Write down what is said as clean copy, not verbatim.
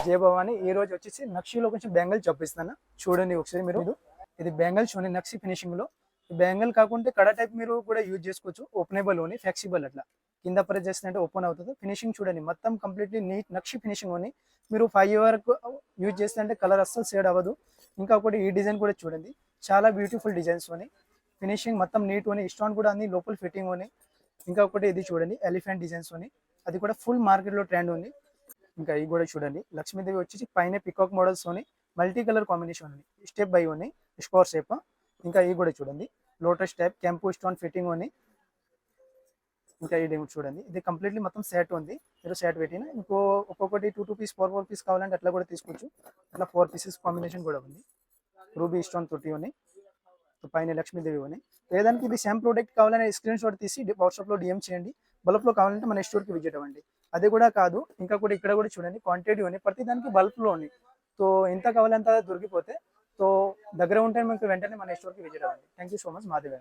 జయ భవాని. ఈ రోజు వచ్చేసి నక్షిలో కొంచెం బ్యాంగిల్ చూపిస్తాను, చూడండి ఒకసారి మీరు. ఇది బ్యాంగిల్ చూడండి నక్షి ఫినిషింగ్ లో. బ్యాంగిల్ కాకుంటే కడ టైప్ మీరు కూడా యూజ్ చేసుకోవచ్చు, ఓపెనబుల్ ఓని ఫ్లెక్సిబుల్ అట్లా కింద ప్రెస్ చేస్తుంటే ఓపెన్ అవుతుంది. ఫినిషింగ్ చూడండి మొత్తం కంప్లీట్లీ నీట్ నక్షి ఫినిషింగ్ ఓని. మీరు 5 వరకు యూజ్ చేస్తుంటే కలర్ అస్సలు షేడ్ అవ్వదు. ఇంకా ఒకటి ఈ డిజైన్ కూడా చూడండి, చాలా బ్యూటిఫుల్ డిజైన్స్ ఓని. ఫినిషింగ్ మొత్తం నీట్ ఓని, స్టోన్ కూడా అన్ని లోపల ఫిట్టింగ్ ఓని. ఇంకా ఒకటి ఇది చూడండి ఎలిఫెంట్ డిజైన్స్ ఓని, అది కూడా ఫుల్ మార్కెట్ లో ట్రెండ్ ఉంది. ఇంకా ఇవి కూడా చూడండి లక్ష్మీదేవి వచ్చేసి పైన పికాక్ మోడల్స్ ఓని, మల్టీ కలర్ కాంబినేషన్ ఉంది, స్టెప్ బై ఓని స్క్వేర్ షేప్. ఇంకా ఇవి కూడా చూడండి లోటస్ టైప్ కెంపు స్టోన్ ఫిట్టింగ్ ఓని. ఇంకా ఇది చూడండి, ఇది కంప్లీట్లీ మొత్తం సెట్ ఉంది. మీరు సెట్ పెట్టిన ఇంకో ఒక్కొక్కటి 2 పీస్ 4 పీస్ కావాలంటే అట్లా కూడా తీసుకోవచ్చు. అట్లా 4 పీసెస్ కాంబినేషన్ కూడా ఉంది. రూబీ స్టోన్ తోటి ఉంది, పైన లక్ష్మీదేవి అని. లేదానికి ఇది సేమ్ ప్రోడక్ట్ కావాలని స్క్రీన్ షాట్ తీసి వాట్సాప్ లో డిఎం చేయండి. బల్బ్ లో కావాలంటే మన స్టోర్ కి విజిట్ అవ్వండి. అది కూడా కాదు ఇంకా కూడా ఇక్కడ కూడా చూడండి క్వాంటిటీ ఉంది, ప్రతి దానికి బల్బ్ లో ఉంది. సో ఎంత కావాలంత దొరికిపోతే సో దగ్గర ఉంటే మీకు వెంటనే మన స్టోర్ కి విజిట్ అవ్వండి. Thank you so much. Madhavi.